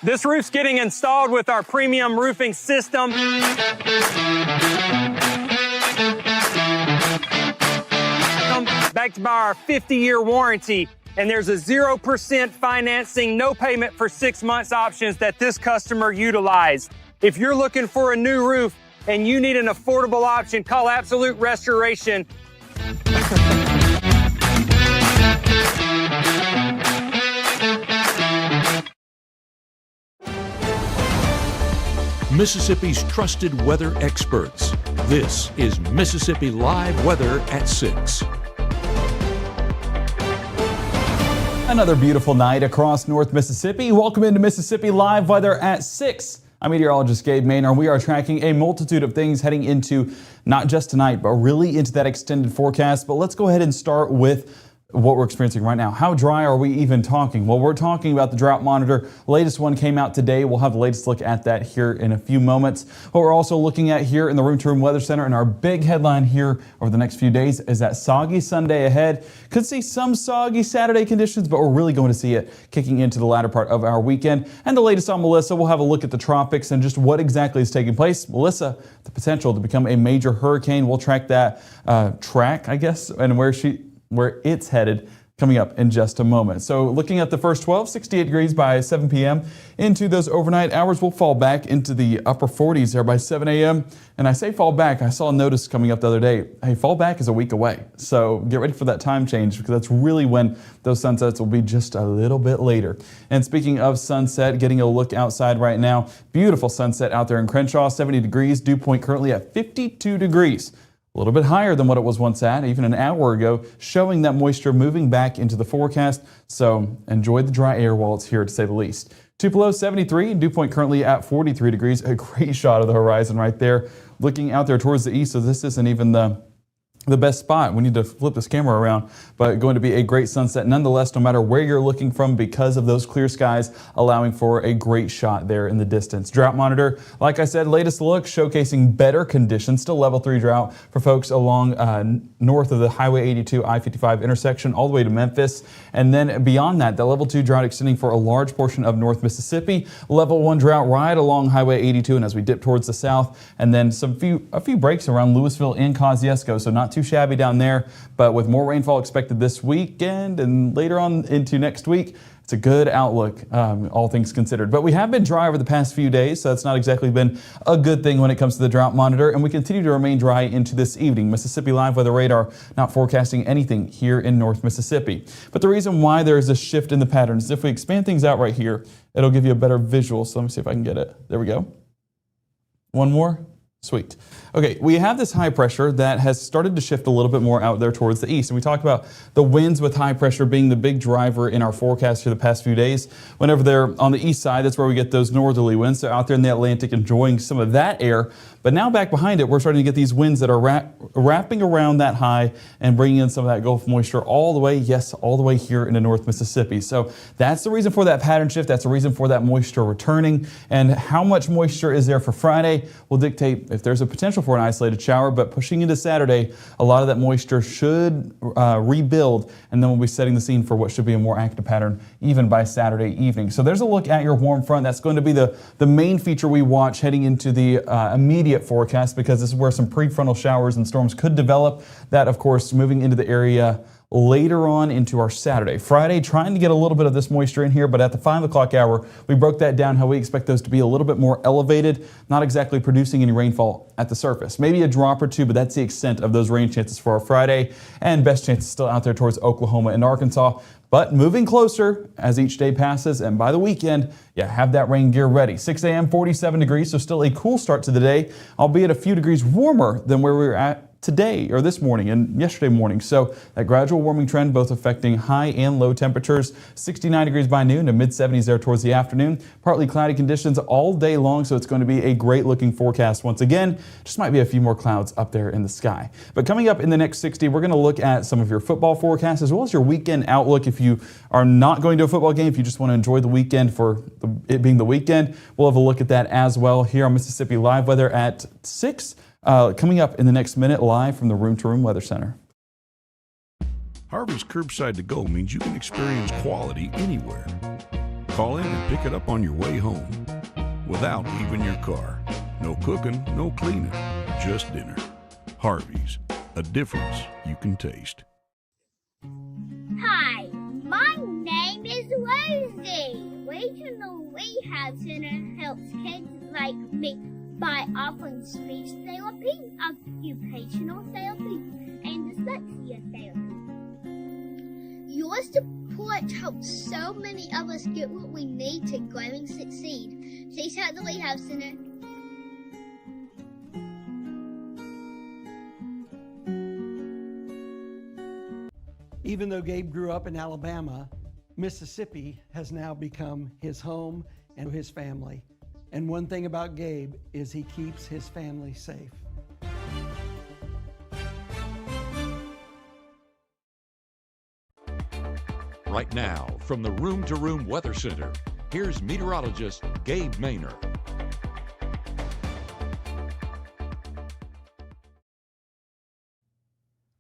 This roof's getting installed with our premium roofing system. Backed by our 50-year warranty. And there's a 0% financing, no payment for 6 months options that this customer utilized. If you're looking for a new roof and you need an affordable option, call Absolute Restoration. Mississippi's trusted weather experts. This is Mississippi Live Weather at 6. Another beautiful night across North Mississippi. Welcome into Mississippi Live Weather at 6. I'm meteorologist Gabe Maynard. We are tracking a multitude of things heading into not just tonight, but really into that extended forecast. But let's go ahead and start with what we're experiencing right now. How dry are we even talking? Well, we're talking about the drought monitor. Latest one came out today. We'll have the latest look at that here in a few moments. What we're also looking at here in the Room to Room Weather Center, and our big headline here over the next few days is that soggy Sunday ahead. Could see some soggy Saturday conditions, but we're really going to see it kicking into the latter part of our weekend. And the latest on Melissa, we'll have a look at the tropics and just what exactly is taking place. Melissa, the potential to become a major hurricane. We'll track that and where it's headed coming up in just a moment. So looking at the first 12, 68 degrees by 7 p.m. Into those overnight hours, we'll fall back into the upper 40s there by 7 a.m. And I say fall back, I saw a notice coming up the other day. Hey, fall back is a week away. So get ready for that time change because that's really when those sunsets will be just a little bit later. And speaking of sunset, getting a look outside right now, beautiful sunset out there in Crenshaw, 70 degrees, dew point currently at 52 degrees. A little bit higher than what it was once at, even an hour ago, showing that moisture moving back into the forecast. So enjoy the dry air while it's here, to say the least. Tupelo 73, dew point currently at 43 degrees. A great shot of the horizon right there. Looking out there towards the east, so this isn't even the best spot. We need to flip this camera around, but going to be a great sunset nonetheless, no matter where you're looking from, because of those clear skies allowing for a great shot there in the distance. Drought monitor, like I said, latest look showcasing better conditions, still level 3 drought for folks along north of the Highway 82 I-55 intersection all the way to Memphis. And then beyond that, the level 2 drought extending for a large portion of North Mississippi, level 1 drought right along Highway 82 and as we dip towards the south, and then a few breaks around Louisville and Kosciuszko, so not too shabby down there, but with more rainfall expected this weekend and later on into next week, it's a good outlook, all things considered. But we have been dry over the past few days, so that's not exactly been a good thing when it comes to the drought monitor, and we continue to remain dry into this evening. Mississippi Live Weather Radar not forecasting anything here in North Mississippi. But the reason why there is a shift in the patterns is if we expand things out right here, it'll give you a better visual. So let me see if I can get it. There we go. One more. Sweet. Okay, we have this high pressure that has started to shift a little bit more out there towards the east. And we talked about the winds with high pressure being the big driver in our forecast for the past few days. Whenever they're on the east side, that's where we get those northerly winds. So out there in the Atlantic enjoying some of that air. But now back behind it, we're starting to get these winds that are wrapping around that high and bringing in some of that Gulf moisture all the way here into North Mississippi. So that's the reason for that pattern shift. That's the reason for that moisture returning. And how much moisture is there for Friday will dictate if there's a potential for an isolated shower. But pushing into Saturday, a lot of that moisture should rebuild, and then we'll be setting the scene for what should be a more active pattern even by Saturday evening. So there's a look at your warm front. That's going to be the main feature we watch heading into the immediate forecast, because this is where some prefrontal showers and storms could develop. That, of course, moving into the area later on into our Saturday. Friday, trying to get a little bit of this moisture in here, but at the 5 o'clock hour, we broke that down how we expect those to be a little bit more elevated, not exactly producing any rainfall at the surface. Maybe a drop or two, but that's the extent of those rain chances for our Friday, and best chances still out there towards Oklahoma and Arkansas. But moving closer as each day passes, and by the weekend, have that rain gear ready. 6 a.m., 47 degrees, so still a cool start to the day, albeit a few degrees warmer than where we were at today or this morning and yesterday morning. So that gradual warming trend both affecting high and low temperatures. 69 degrees by noon to mid-70s there towards the afternoon. Partly cloudy conditions all day long, so it's going to be a great looking forecast once again. Just might be a few more clouds up there in the sky. But coming up in the next 60, we're going to look at some of your football forecasts as well as your weekend outlook. If you are not going to a football game, if you just want to enjoy the weekend for it being the weekend, we'll have a look at that as well here on Mississippi Live Weather at 6. Coming up in the next minute, live from the Room to Room Weather Center. Harvey's Curbside to Go means you can experience quality anywhere. Call in and pick it up on your way home without leaving your car. No cooking, no cleaning, just dinner. Harvey's, a difference you can taste. Hi, my name is Rosie. Regional Rehab Center helps kids like me by offering speech therapy, occupational therapy, and dyslexia therapy. Your support helps so many of us get what we need to grow and succeed. Please help the Rehab Center. Even though Gabe grew up in Alabama, Mississippi has now become his home and his family. And one thing about Gabe is he keeps his family safe. Right now, from the Room to Room Weather Center, here's meteorologist Gabe Maynor.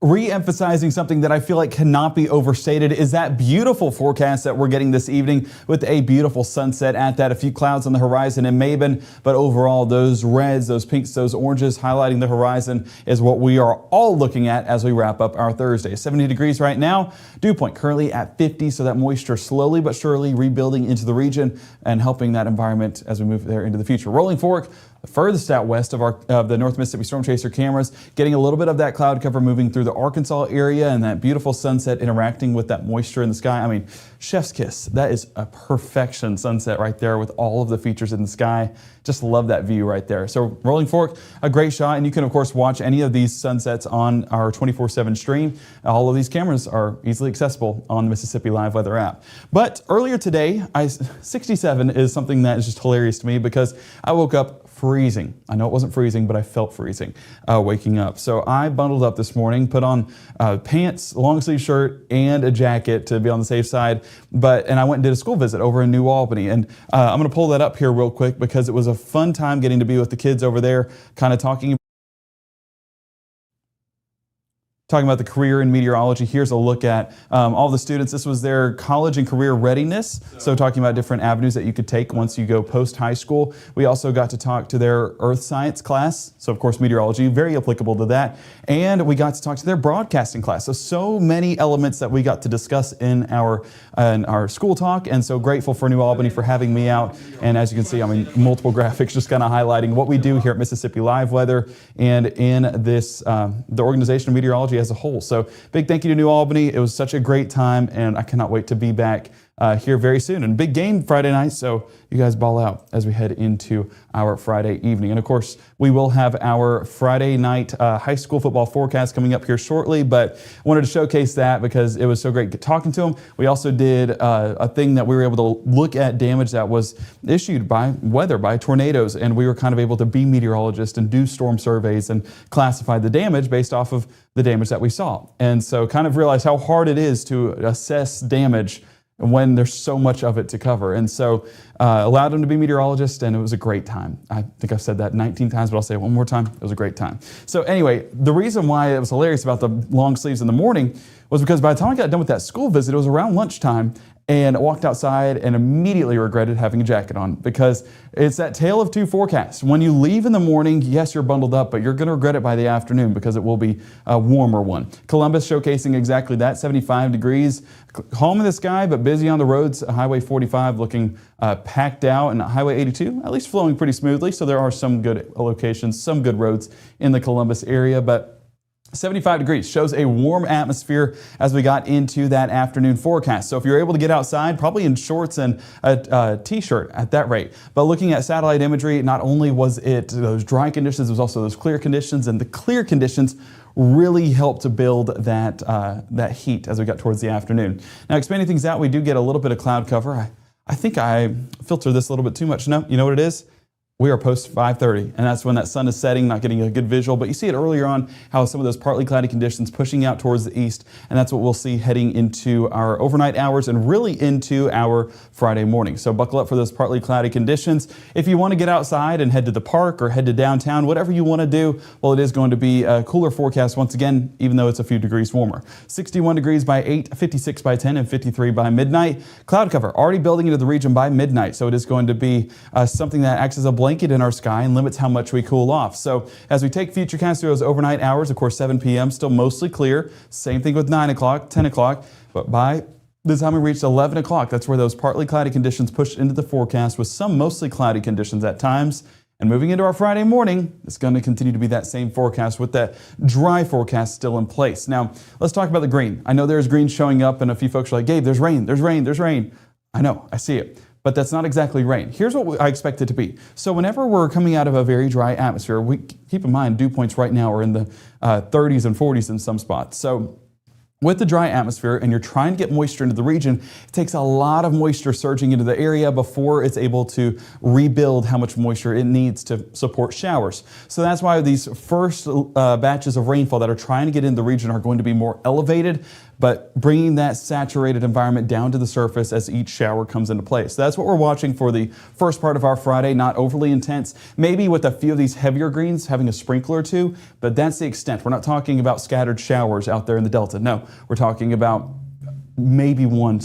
Re-emphasizing something that I feel like cannot be overstated is that beautiful forecast that we're getting this evening with a beautiful sunset at that. A few clouds on the horizon in Mabin, but overall those reds, those pinks, those oranges highlighting the horizon is what we are all looking at as we wrap up our Thursday. 70 degrees right now, dew point currently at 50, so that moisture slowly but surely rebuilding into the region and helping that environment as we move there into the future. Rolling Fork, the furthest out west of the North Mississippi Storm Chaser cameras, getting a little bit of that cloud cover moving through the Arkansas area and that beautiful sunset interacting with that moisture in the sky. I mean, chef's kiss. That is a perfection sunset right there with all of the features in the sky. Just love that view right there. So Rolling Fork, a great shot. And you can, of course, watch any of these sunsets on our 24/7 stream. All of these cameras are easily accessible on the Mississippi Live Weather app. But earlier today, 67 is something that is just hilarious to me because I woke up freezing. I know it wasn't freezing, but I felt freezing waking up. So I bundled up this morning, put on pants, long sleeve shirt, and a jacket to be on the safe side. And I went and did a school visit over in New Albany. And I'm going to pull that up here real quick because it was a fun time getting to be with the kids over there, kind of talking about the career in meteorology. Here's a look at all the students. This was their college and career readiness. So talking about different avenues that you could take once you go post high school. We also got to talk to their earth science class. So of course, meteorology, very applicable to that. And we got to talk to their broadcasting class. So many elements that we got to discuss in our school talk. And so grateful for New Albany for having me out. And as you can see, I mean, multiple graphics just kind of highlighting what we do here at Mississippi Live Weather and in this, the Organization of Meteorology as a whole. So big thank you to New Albany. It was such a great time and I cannot wait to be back here very soon. And big game Friday night, so you guys ball out as we head into our Friday evening. And of course, we will have our Friday night high school football forecast coming up here shortly, but I wanted to showcase that because it was so great talking to them. We also did a thing that we were able to look at damage that was issued by weather, by tornadoes, and we were kind of able to be meteorologists and do storm surveys and classify the damage based off of the damage that we saw. And so kind of realize how hard it is to assess damage when there's so much of it to cover. And so allowed them to be meteorologists, and it was a great time. I think I've said that 19 times, but I'll say it one more time. It was a great time. So anyway, the reason why it was hilarious about the long sleeves in the morning was because by the time I got done with that school visit, it was around lunchtime, and I walked outside and immediately regretted having a jacket on because it's that tale of two forecasts. When you leave in the morning, yes, you're bundled up, but you're going to regret it by the afternoon because it will be a warmer one. Columbus showcasing exactly that, 75 degrees, calm in the sky, but busy on the roads. Highway 45 looking packed out, and Highway 82 at least flowing pretty smoothly. So there are some good locations, some good roads in the Columbus area, but 75 degrees shows a warm atmosphere as we got into that afternoon forecast. So if you're able to get outside, probably in shorts and a t-shirt at that rate. But looking at satellite imagery, not only was it those dry conditions, it was also those clear conditions, and the clear conditions really helped to build that heat as we got towards the afternoon. Now, expanding things out, we do get a little bit of cloud cover. I think I filtered this a little bit too much. No, you know what it is? We are post 5:30, and that's when that sun is setting, not getting a good visual, but you see it earlier on how some of those partly cloudy conditions pushing out towards the east, and that's what we'll see heading into our overnight hours and really into our Friday morning. So buckle up for those partly cloudy conditions. If you want to get outside and head to the park or head to downtown, whatever you want to do, well, it is going to be a cooler forecast once again, even though it's a few degrees warmer. 61 degrees by 8, 56 by 10, and 53 by midnight. Cloud cover already building into the region by midnight, so it is going to be something that acts as a blanket in our sky and limits how much we cool off. So as we take Futurecast through those overnight hours, of course 7 p.m. still mostly clear. Same thing with 9 o'clock, 10 o'clock, but by the time we reach 11 o'clock, that's where those partly cloudy conditions push into the forecast with some mostly cloudy conditions at times. And moving into our Friday morning, it's going to continue to be that same forecast with that dry forecast still in place. Now, let's talk about the green. I know there's green showing up and a few folks are like, Gabe, there's rain, there's rain, there's rain. I know, I see it. But that's not exactly rain. Here's what I expect it to be. So whenever we're coming out of a very dry atmosphere, we keep in mind dew points right now are in the 30s and 40s in some spots. So with the dry atmosphere and you're trying to get moisture into the region, it takes a lot of moisture surging into the area before it's able to rebuild how much moisture it needs to support showers. So that's why these first batches of rainfall that are trying to get in the region are going to be more elevated, but bringing that saturated environment down to the surface as each shower comes into place. So that's what we're watching for the first part of our Friday, not overly intense, maybe with a few of these heavier greens having a sprinkler or two, but that's the extent. We're not talking about scattered showers out there in the Delta. No, we're talking about maybe one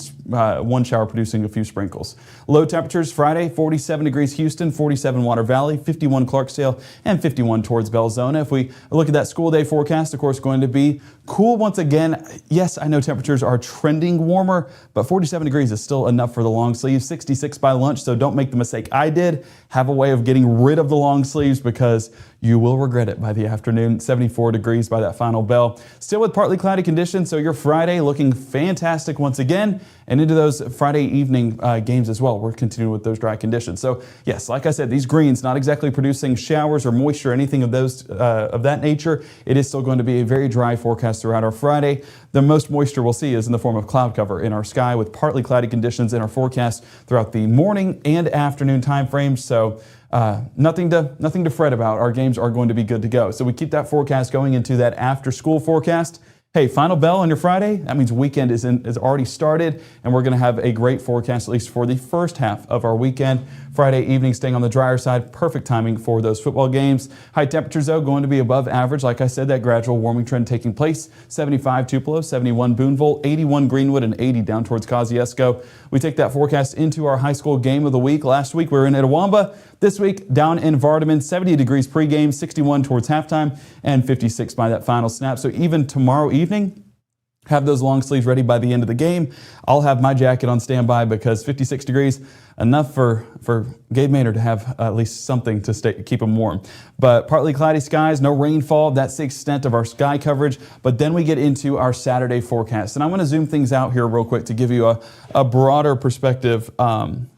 shower producing a few sprinkles. Low temperatures Friday, 47 degrees Houston, 47 Water Valley, 51 Clarksdale, and 51 towards Belzona. If we look at that school day forecast, of course, going to be cool once again. Yes, I know temperatures are trending warmer, but 47 degrees is still enough for the long sleeves. 66 by lunch, so don't make the mistake I did. Have a way of getting rid of the long sleeves because you will regret it by the afternoon. 74 degrees by that final bell. Still with partly cloudy conditions, so your Friday looking fantastic once again, and into those Friday evening games as well. We're continuing with those dry conditions. So yes, like I said, these greens not exactly producing showers or moisture, anything of those of that nature. It is still going to be a very dry forecast throughout our Friday. The most moisture we'll see is in the form of cloud cover in our sky with partly cloudy conditions in our forecast throughout the morning and afternoon time frames. So nothing to fret about. Our games are going to be good to go. So we keep that forecast going into that after school forecast. Hey, final bell on your Friday. That means weekend is already started, and we're going to have a great forecast, at least for the first half of our weekend. Friday evening staying on the drier side, perfect timing for those football games. High temperatures, though, going to be above average. Like I said, that gradual warming trend taking place. 75 Tupelo, 71 Boonville, 81 Greenwood, and 80 down towards Kosciuszko. We take that forecast into our high school game of the week. Last week we were in Etowamba. This week down in Vardaman, 70 degrees pregame, 61 towards halftime, and 56 by that final snap. So even tomorrow evening, have those long sleeves ready by the end of the game. I'll have my jacket on standby because 56 degrees, enough for Gabe Maynard to have at least something to keep him warm. But partly cloudy skies, no rainfall. That's the extent of our sky coverage. But then we get into our Saturday forecast. And I'm going to zoom things out here real quick to give you a broader perspective on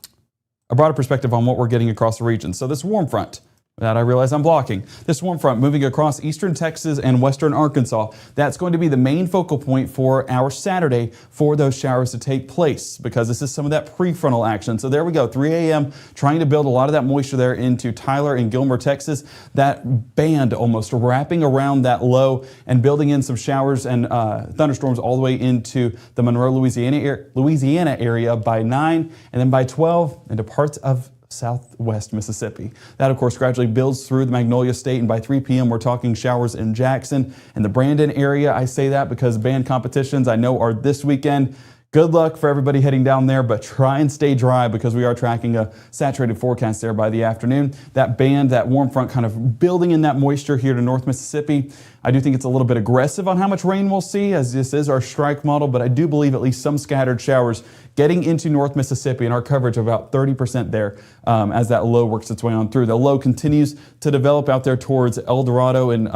what we're getting across the region. So this warm front that I realize I'm blocking. This warm front moving across eastern Texas and western Arkansas. That's going to be the main focal point for our Saturday for those showers to take place because this is some of that prefrontal action. So there we go, 3 a.m. trying to build a lot of that moisture there into Tyler and Gilmer, Texas. That band almost wrapping around that low and building in some showers and thunderstorms all the way into the Monroe, Louisiana area by 9 and then by 12 into parts of southwest Mississippi. That, of course, gradually builds through the Magnolia State, and by 3 p.m. we're talking showers in Jackson and the Brandon area. I say that because band competitions I know are this weekend. Good luck for everybody heading down there, but try and stay dry because we are tracking a saturated forecast there by the afternoon. That band, that warm front kind of building in that moisture here to North Mississippi. I do think it's a little bit aggressive on how much rain we'll see as this is our strike model, but I do believe at least some scattered showers getting into North Mississippi and our coverage of about 30% there as that low works its way on through. The low continues to develop out there towards El Dorado in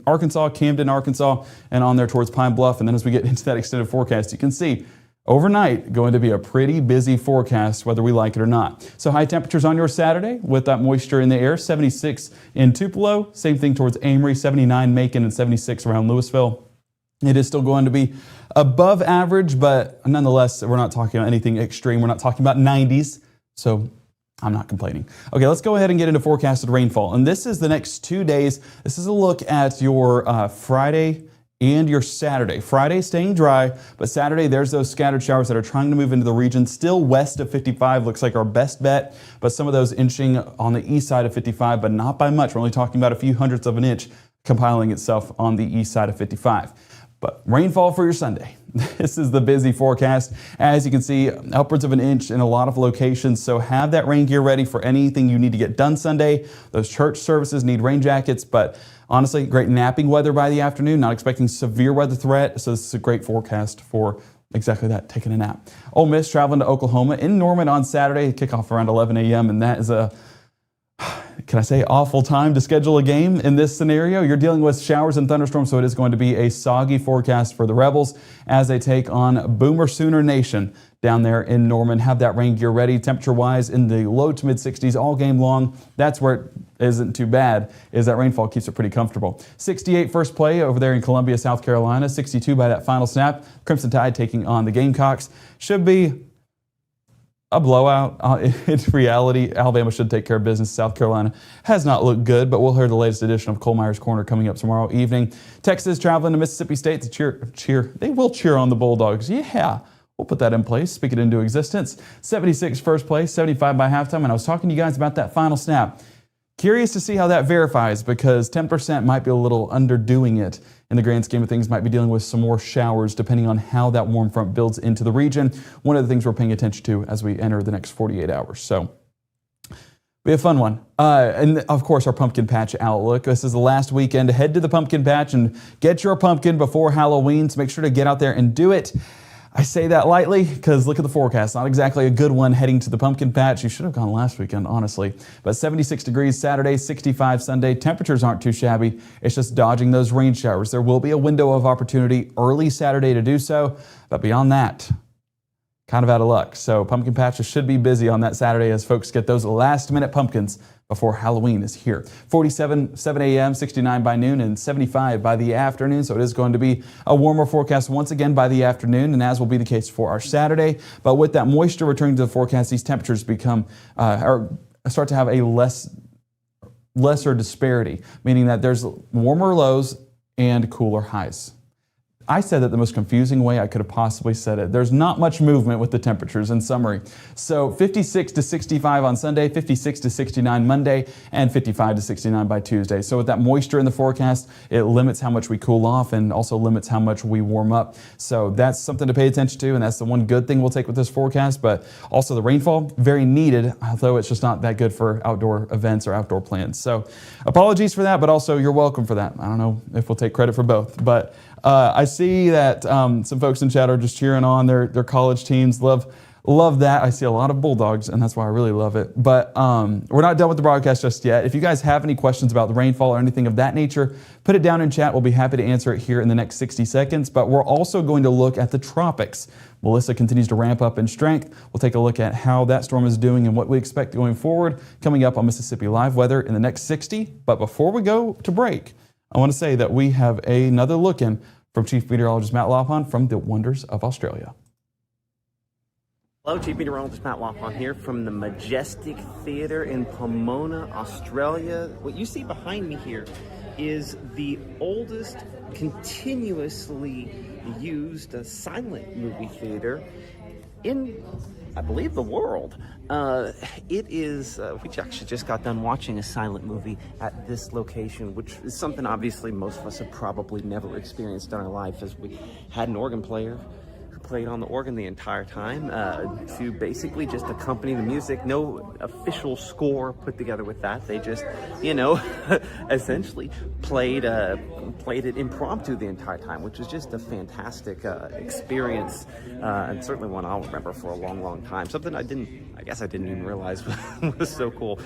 Arkansas, Camden, Arkansas, and on there towards Pine Bluff. And then as we get into that extended forecast, you can see overnight, going to be a pretty busy forecast, whether we like it or not. So high temperatures on your Saturday with that moisture in the air, 76 in Tupelo, same thing towards Amory, 79 Macon, and 76 around Louisville. It is still going to be above average, but nonetheless, we're not talking about anything extreme. We're not talking about 90s. So I'm not complaining. Okay, let's go ahead and get into forecasted rainfall. And this is the next 2 days. This is a look at your Friday and your Saturday. Friday staying dry, but Saturday there's those scattered showers that are trying to move into the region. Still west of 55 looks like our best bet, but some of those inching on the east side of 55, but not by much. We're only talking about a few hundredths of an inch compiling itself on the east side of 55. But rainfall for your Sunday. This is the busy forecast. As you can see, upwards of an inch in a lot of locations. So have that rain gear ready for anything you need to get done Sunday. Those church services need rain jackets, but honestly, great napping weather by the afternoon. Not expecting severe weather threat. So this is a great forecast for exactly that, taking a nap. Ole Miss traveling to Oklahoma in Norman on Saturday. Kickoff around 11 a.m. and that is a, can I say, awful time to schedule a game in this scenario. You're dealing with showers and thunderstorms, so it is going to be a soggy forecast for the Rebels as they take on Boomer Sooner Nation down there in Norman. Have that rain gear ready. Temperature-wise in the low to mid-60s all game long. That's where it isn't too bad, is that rainfall keeps it pretty comfortable. 68 first play over there in Columbia, South Carolina. 62 by that final snap. Crimson Tide taking on the Gamecocks. Should be a blowout. In reality, Alabama should take care of business. South Carolina has not looked good, but we'll hear the latest edition of Cole Myers Corner coming up tomorrow evening. Texas traveling to Mississippi State to cheer. They will cheer on the Bulldogs. Yeah, we'll put that in place, speak it into existence. 76 first place, 75 by halftime, and I was talking to you guys about that final snap. Curious to see how that verifies because 10% might be a little underdoing it in the grand scheme of things. Might be dealing with some more showers depending on how that warm front builds into the region. One of the things we're paying attention to as we enter the next 48 hours. So we have a fun one. And of course, our pumpkin patch outlook. This is the last weekend. Head to the pumpkin patch and get your pumpkin before Halloween. So make sure to get out there and do it. I say that lightly because look at the forecast. Not exactly a good one heading to the pumpkin patch. You should have gone last weekend, honestly. But 76 degrees Saturday, 65 Sunday. Temperatures aren't too shabby. It's just dodging those rain showers. There will be a window of opportunity early Saturday to do so. But beyond that, kind of out of luck. So pumpkin patches should be busy on that Saturday as folks get those last minute pumpkins before Halloween is here. 47, 7 a.m., 69 by noon, and 75 by the afternoon. So it is going to be a warmer forecast once again by the afternoon, and as will be the case for our Saturday. But with that moisture returning to the forecast, these temperatures become or start to have a lesser disparity, meaning that there's warmer lows and cooler highs. I said that the most confusing way I could have possibly said it. There's not much movement with the temperatures in summary. So 56 to 65 on Sunday, 56 to 69 Monday, and 55 to 69 by Tuesday. So with that moisture in the forecast, it limits how much we cool off and also limits how much we warm up. So that's something to pay attention to, and that's the one good thing we'll take with this forecast. But also the rainfall, very needed, although it's just not that good for outdoor events or outdoor plans. So apologies for that, but also you're welcome for that. I don't know if we'll take credit for both, but I see that some folks in chat are just cheering on their college teams. Love that. I see a lot of Bulldogs, and that's why I really love it. But we're not done with the broadcast just yet. If you guys have any questions about the rainfall or anything of that nature, put it down in chat. We'll be happy to answer it here in the next 60 seconds. But we're also going to look at the tropics. Melissa continues to ramp up in strength. We'll take a look at how that storm is doing and what we expect going forward coming up on Mississippi Live Weather in the next 60. But before we go to break, I want to say that we have another look in from Chief Meteorologist Matt Lopon from the Wonders of Australia. Hello, Chief Meteorologist Matt Lopon here from the Majestic Theatre in Pomona, Australia. What you see behind me here is the oldest continuously used silent movie theater in, I believe, the world. It is, we actually just got done watching a silent movie at this location, which is something obviously most of us have probably never experienced in our life, as we had an organ player who played on the organ the entire time to basically just accompany the music. No official score put together with that. They just, essentially played it impromptu the entire time, which was just a fantastic experience, and certainly one I'll remember for a long, long time. Something I guess I didn't even realize was so cool.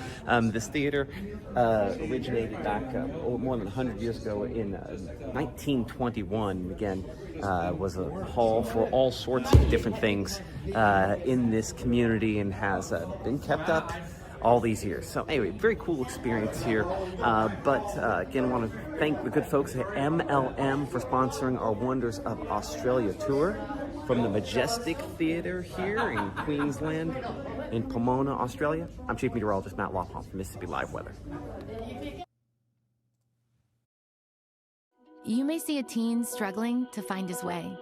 This theater originated back more than 100 years ago in 1921. Again, was a hall for all sorts of different things in this community, and has been kept up all these years. So anyway, very cool experience here. But again, I want to thank the good folks at MLM for sponsoring our Wonders of Australia tour. From the Majestic Theater here in Queensland, in Pomona, Australia, I'm Chief Meteorologist Matt Lofholm from Mississippi Live Weather. You may see a teen struggling to find his way.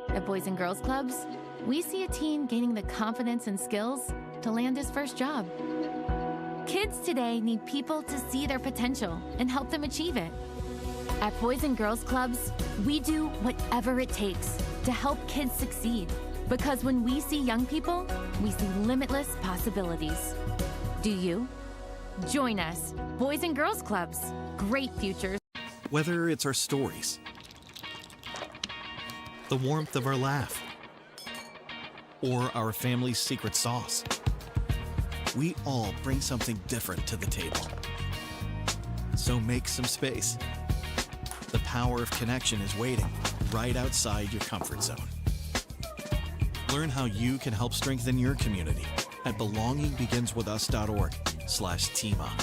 At Boys and Girls Clubs, we see a teen gaining the confidence and skills to land his first job. Kids today need people to see their potential and help them achieve it. At Boys and Girls Clubs, we do whatever it takes to help kids succeed. Because when we see young people, we see limitless possibilities. Do you? Join us, Boys and Girls Clubs. Great futures. Whether it's our stories, the warmth of our laugh, or our family's secret sauce, we all bring something different to the table. So make some space. The power of connection is waiting right outside your comfort zone. Learn how you can help strengthen your community at belongingbeginswithus.org/teamup.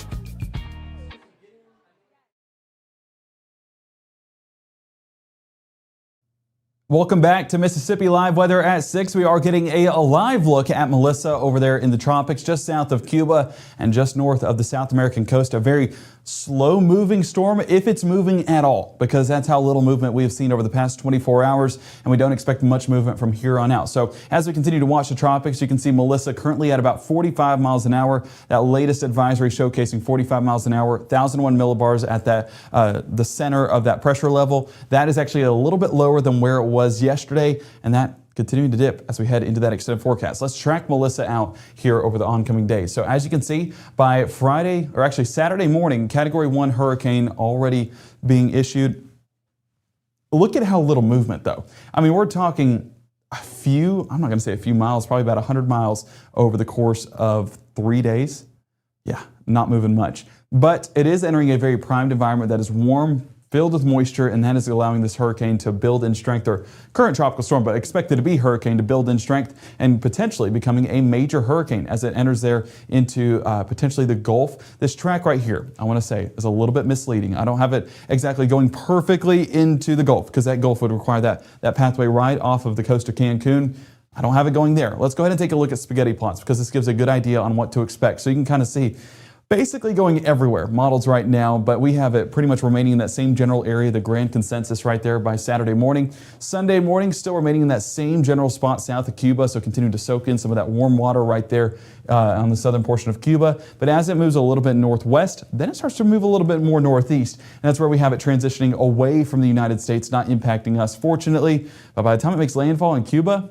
Welcome back to Mississippi Live Weather at 6. We are getting a live look at Melissa over there in the tropics, just south of Cuba and just north of the South American coast. A very slow-moving storm, if it's moving at all, because that's how little movement we have seen over the past 24 hours, and we don't expect much movement from here on out. So as we continue to watch the tropics, you can see Melissa currently at about 45 miles an hour. That latest advisory showcasing 45 miles an hour, 1,001 millibars at that the center of that pressure level. That is actually a little bit lower than where it was yesterday, and that continuing to dip as we head into that extended forecast. Let's track Melissa out here over the oncoming days. So as you can see, by Friday, or actually Saturday morning, Category 1 hurricane already being issued. Look at how little movement though. I mean, we're talking a few, I'm not going to say a few miles, probably about 100 miles over the course of 3 days. Yeah, not moving much. But it is entering a very primed environment that is warm, filled with moisture, and that is allowing this hurricane to build in strength, or current tropical storm, but expected to be hurricane, to build in strength and potentially becoming a major hurricane as it enters there into potentially the Gulf. This track right here, I want to say, is a little bit misleading. I don't have it exactly going perfectly into the Gulf, because that Gulf would require that pathway right off of the coast of Cancun. I don't have it going there. Let's go ahead and take a look at spaghetti plots, because this gives a good idea on what to expect. So you can kind of see basically going everywhere, models right now, but we have it pretty much remaining in that same general area, the grand consensus right there by Saturday morning. Sunday morning, still remaining in that same general spot south of Cuba, so continue to soak in some of that warm water right there on the southern portion of Cuba. But as it moves a little bit northwest, then it starts to move a little bit more northeast, and that's where we have it transitioning away from the United States, not impacting us, fortunately. But by the time it makes landfall in Cuba,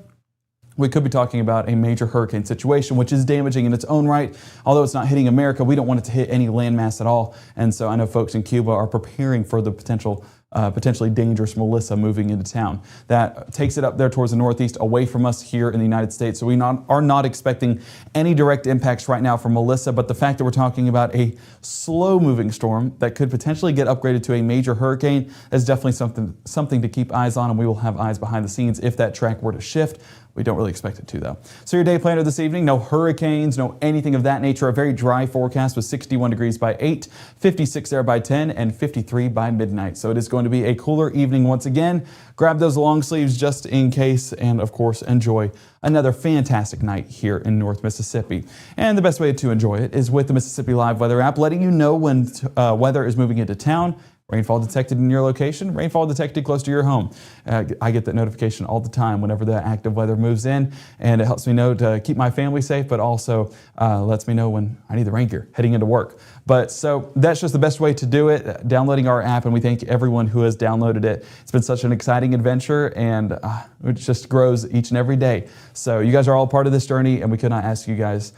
we could be talking about a major hurricane situation, which is damaging in its own right. Although it's not hitting America, we don't want it to hit any landmass at all. And so I know folks in Cuba are preparing for the potentially dangerous Melissa moving into town. That takes it up there towards the northeast, away from us here in the United States. So we are not expecting any direct impacts right now from Melissa, but the fact that we're talking about a slow-moving storm that could potentially get upgraded to a major hurricane is definitely something to keep eyes on, and we will have eyes behind the scenes if that track were to shift. We don't really expect it to, though. So your day planner this evening, no hurricanes, no anything of that nature. A very dry forecast with 61 degrees by 8, 56 there by 10, and 53 by midnight. So it is going to be a cooler evening once again. Grab those long sleeves just in case, and of course, enjoy another fantastic night here in North Mississippi. And the best way to enjoy it is with the Mississippi Live Weather app, letting you know when weather is moving into town. Rainfall detected in your location, rainfall detected close to your home. I get that notification all the time whenever the active weather moves in, and it helps me know to keep my family safe, but also lets me know when I need the rain gear heading into work. But so that's just the best way to do it, downloading our app, and we thank everyone who has downloaded it. It's been such an exciting adventure, and it just grows each and every day. So you guys are all part of this journey, and we could not ask you guys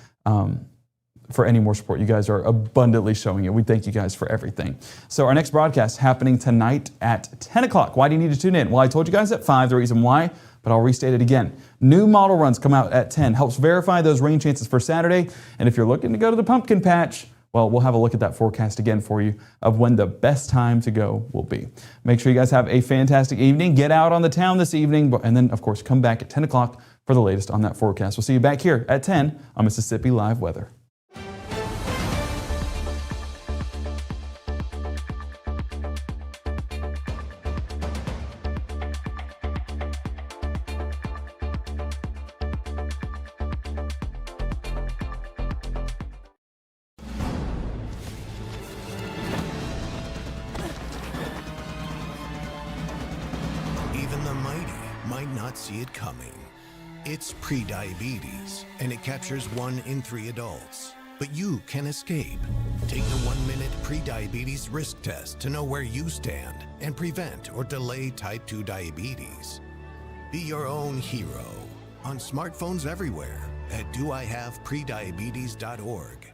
for any more support. You guys are abundantly showing it. We thank you guys for everything. So our next broadcast happening tonight at 10 o'clock. Why do you need to tune in? Well, I told you guys at 5 the reason why, but I'll restate it again. New model runs come out at 10. Helps verify those rain chances for Saturday. And if you're looking to go to the pumpkin patch, well, we'll have a look at that forecast again for you of when the best time to go will be. Make sure you guys have a fantastic evening. Get out on the town this evening, and then, of course, come back at 10 o'clock for the latest on that forecast. We'll see you back here at 10 on Mississippi Live Weather. might not see it coming. It's prediabetes, and it captures 1 in 3 adults. But you can escape. Take the 1-minute prediabetes risk test to know where you stand and prevent or delay type 2 diabetes. Be your own hero on smartphones everywhere at doihaveprediabetes.org.